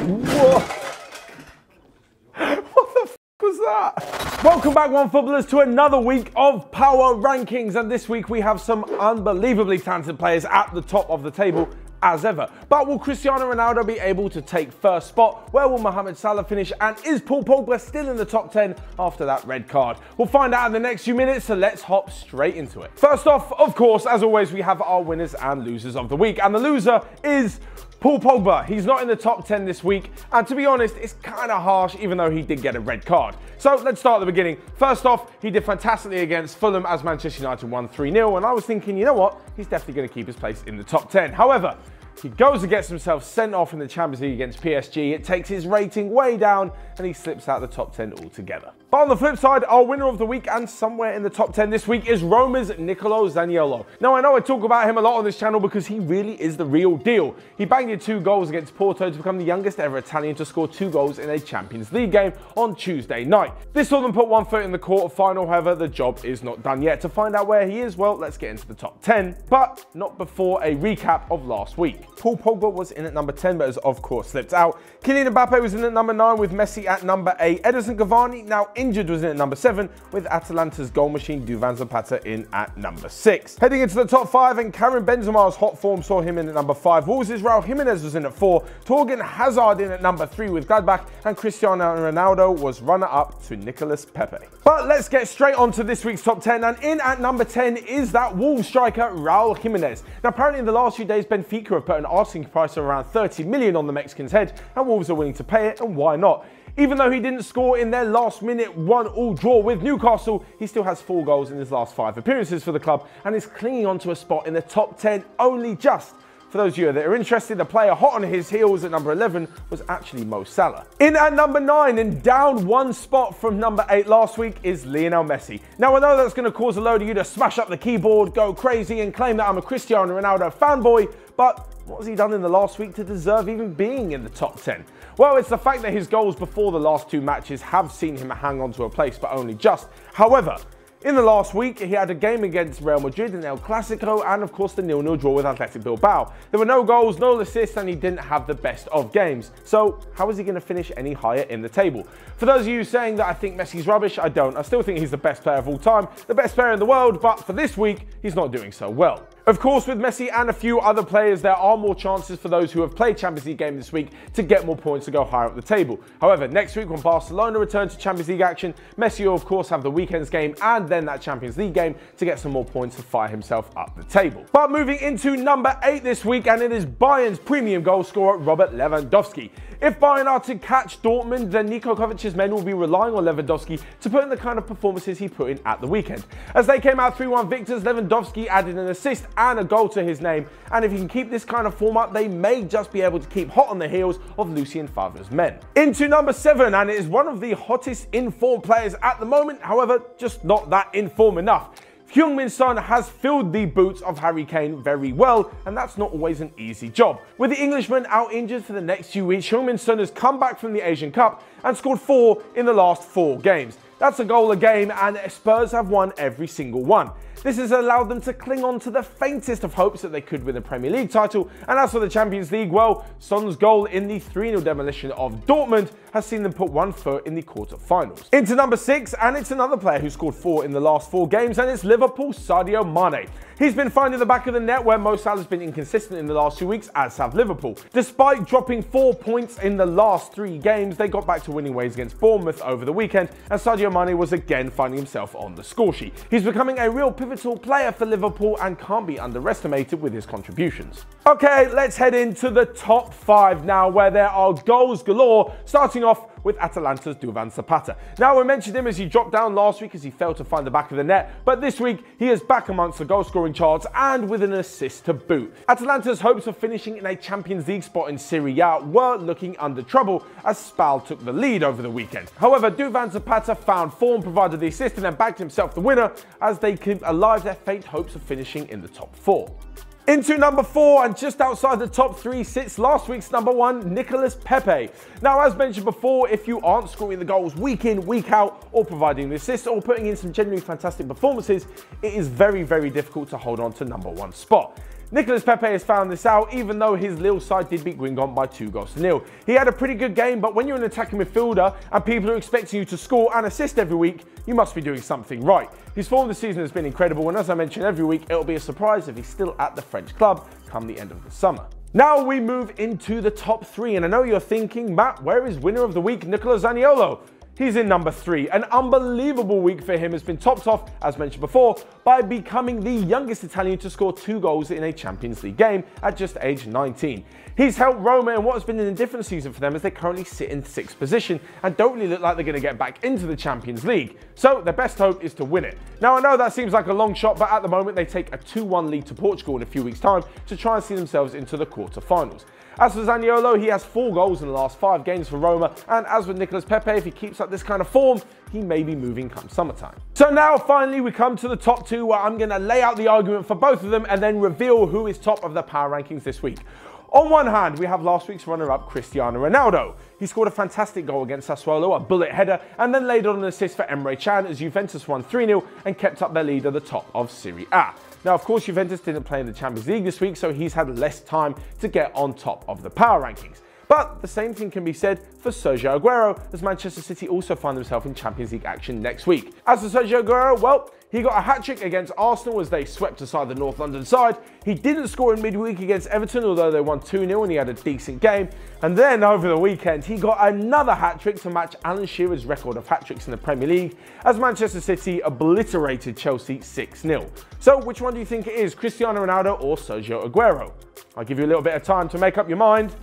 Whoa. What the f was that? Welcome back, Onefootballers, to another week of Power Rankings. And this week we have some unbelievably talented players at the top of the table as ever. But will Cristiano Ronaldo be able to take first spot? Where will Mohamed Salah finish? And is Paul Pogba still in the top 10 after that red card? We'll find out in the next few minutes, so let's hop straight into it. First off, of course, as always, we have our winners and losers of the week. And the loser is Paul Pogba. He's not in the top 10 this week, and to be honest, it's kind of harsh, even though he did get a red card. So let's start at the beginning. First off, he did fantastically against Fulham as Manchester United won 3-0, and I was thinking, you know what, he's definitely going to keep his place in the top 10. However, he goes and gets himself sent off in the Champions League against PSG. It takes his rating way down and he slips out the top 10 altogether. But on the flip side, our winner of the week and somewhere in the top 10 this week is Roma's Nicolo Zaniolo. Now, I know I talk about him a lot on this channel because he really is the real deal. He banged in 2 goals against Porto to become the youngest ever Italian to score 2 goals in a Champions League game on Tuesday night. This saw them put one foot in the quarter-final, however, the job is not done yet. To find out where he is, well, let's get into the top 10, but not before a recap of last week. Paul Pogba was in at number 10, but has of course slipped out. Kylian Mbappe was in at number 9 with Messi at number 8. Edinson Cavani, now injured, was in at number 7 with Atalanta's goal machine Duván Zapata in at number 6. Heading into the top 5, and Karim Benzema's hot form saw him in at number 5. Wolves' Raul Jimenez was in at 4. Torgan Hazard in at number 3 with Gladbach, and Cristiano Ronaldo was runner-up to Nicolas Pepe. But let's get straight on to this week's top 10, and in at number 10 is that Wolves striker Raul Jimenez. Now, apparently in the last few days, Benfica have put an asking price of around 30 million on the Mexican's head, and Wolves are willing to pay it, and why not? Even though he didn't score in their last-minute 1-1 draw with Newcastle, he still has 4 goals in his last 5 appearances for the club and is clinging on to a spot in the top 10 only just. For those of you that are interested, the player hot on his heels at number 11 was actually Mo Salah. In at number 9 and down 1 spot from number 8 last week is Lionel Messi. Now, I know that's going to cause a load of you to smash up the keyboard, go crazy and claim that I'm a Cristiano Ronaldo fanboy, but what has he done in the last week to deserve even being in the top 10? Well, it's the fact that his goals before the last 2 matches have seen him hang on to a place, but only just. However, in the last week, he had a game against Real Madrid in El Clasico and, of course, the 0-0 draw with Athletic Bilbao. There were no goals, no assists, and he didn't have the best of games. So how is he going to finish any higher in the table? For those of you saying that I think Messi's rubbish, I don't. I still think he's the best player of all time, the best player in the world, but for this week, he's not doing so well. Of course, with Messi and a few other players, there are more chances for those who have played Champions League game this week to get more points to go higher up the table. However, next week when Barcelona return to Champions League action, Messi will of course have the weekend's game and then that Champions League game to get some more points to fire himself up the table. But moving into number 8 this week, and it is Bayern's premium goal scorer, Robert Lewandowski. If Bayern are to catch Dortmund, then Niko Kovac's men will be relying on Lewandowski to put in the kind of performances he put in at the weekend. As they came out 3-1 victors, Lewandowski added an assist and a goal to his name, and if he can keep this kind of form up, they may just be able to keep hot on the heels of Lucien Favre's men. Into number 7, and it is one of the hottest in-form players at the moment, however, just not that in-form enough. Heung-min's son has filled the boots of Harry Kane very well, and that's not always an easy job. With the Englishman out injured for the next few weeks, Heung-min's son has come back from the Asian Cup and scored 4 in the last 4 games. That's a goal a game, and Spurs have won every single one. This has allowed them to cling on to the faintest of hopes that they could win the Premier League title. And as for the Champions League, well, Son's goal in the 3-0 demolition of Dortmund has seen them put 1 foot in the quarter-finals. Into number 6, and it's another player who scored 4 in the last 4 games, and it's Liverpool's Sadio Mane. He's been finding the back of the net where Mo Salah's been inconsistent in the last 2 weeks, as have Liverpool. Despite dropping 4 points in the last 3 games, they got back to winning ways against Bournemouth over the weekend, and Sadio Mane was again finding himself on the score sheet. He's becoming a real pivotal player for Liverpool and can't be underestimated with his contributions. Okay, let's head into the top 5 now, where there are goals galore, starting off with Atalanta's Duván Zapata. Now, we mentioned him as he dropped down last week as he failed to find the back of the net, but this week he is back amongst the goal-scoring charts and with an assist to boot. Atalanta's hopes of finishing in a Champions League spot in Serie A were looking under trouble as Spal took the lead over the weekend. However, Duván Zapata found form, provided the assist, and then backed himself the winner as they keep alive their faint hopes of finishing in the top 4. Into number 4, and just outside the top 3 sits last week's number 1, Nicolas Pepe. Now, as mentioned before, if you aren't scoring the goals week in, week out, or providing the assists, or putting in some genuinely fantastic performances, it is very, very difficult to hold on to number 1 spot. Nicolas Pepe has found this out, even though his Lille side did beat Guingamp by 2-0. He had a pretty good game, but when you're an attacking midfielder and people are expecting you to score and assist every week, you must be doing something right. His form this season has been incredible, and as I mentioned every week, it'll be a surprise if he's still at the French club come the end of the summer. Now we move into the top 3, and I know you're thinking, Matt, where is winner of the week, Nicola Zaniolo? He's in number 3. An unbelievable week for him has been topped off, as mentioned before, by becoming the youngest Italian to score 2 goals in a Champions League game at just age 19. He's helped Roma in what has been an indifferent season for them, as they currently sit in 6th position and don't really look like they're going to get back into the Champions League. So their best hope is to win it. Now I know that seems like a long shot, but at the moment they take a 2-1 lead to Portugal in a few weeks' time to try and see themselves into the quarter-finals. As for Zaniolo, he has 4 goals in the last 5 games for Roma, and as with Nicolas Pepe, if he keeps up this kind of form, he may be moving come summertime. So now finally we come to the top 2, where I'm going to lay out the argument for both of them and then reveal who is top of the power rankings this week. On one hand, we have last week's runner-up, Cristiano Ronaldo. He scored a fantastic goal against Sassuolo, a bullet header, and then laid on an assist for Emre Can as Juventus won 3-0 and kept up their lead at the top of Serie A. Now, of course, Juventus didn't play in the Champions League this week, so he's had less time to get on top of the power rankings. But the same thing can be said for Sergio Agüero, as Manchester City also find themselves in Champions League action next week. As for Sergio Agüero, well, he got a hat-trick against Arsenal as they swept aside the North London side. He didn't score in midweek against Everton, although they won 2-0 and he had a decent game. And then over the weekend, he got another hat-trick to match Alan Shearer's record of hat-tricks in the Premier League, as Manchester City obliterated Chelsea 6-0. So which one do you think it is, Cristiano Ronaldo or Sergio Agüero? I'll give you a little bit of time to make up your mind.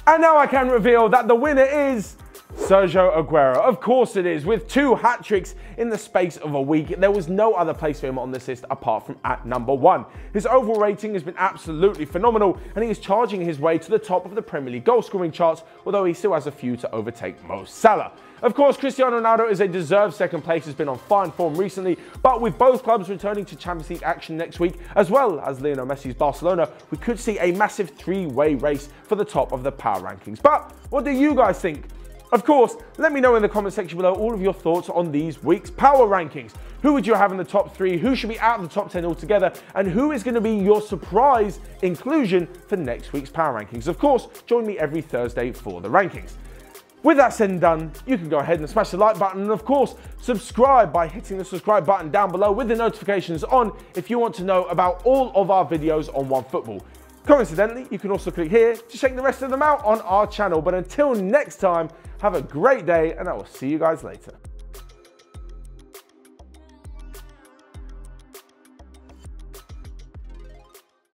And now I can reveal that the winner is Sergio Agüero. Of course it is. With 2 hat-tricks in the space of a week, there was no other place for him on this list apart from at number 1. His overall rating has been absolutely phenomenal, and he is charging his way to the top of the Premier League goal-scoring charts, although he still has a few to overtake Mo Salah. Of course, Cristiano Ronaldo is a deserved second place, has been on fine form recently, but with both clubs returning to Champions League action next week, as well as Lionel Messi's Barcelona, we could see a massive 3-way race for the top of the power rankings. But what do you guys think? Of course, let me know in the comment section below all of your thoughts on these week's power rankings. Who would you have in the top 3? Who should be out of the top 10 altogether? And who is going to be your surprise inclusion for next week's power rankings? Of course, join me every Thursday for the rankings. With that said and done, you can go ahead and smash the like button and of course, subscribe by hitting the subscribe button down below with the notifications on if you want to know about all of our videos on OneFootball. Coincidentally, you can also click here to check the rest of them out on our channel. But until next time, have a great day and I will see you guys later.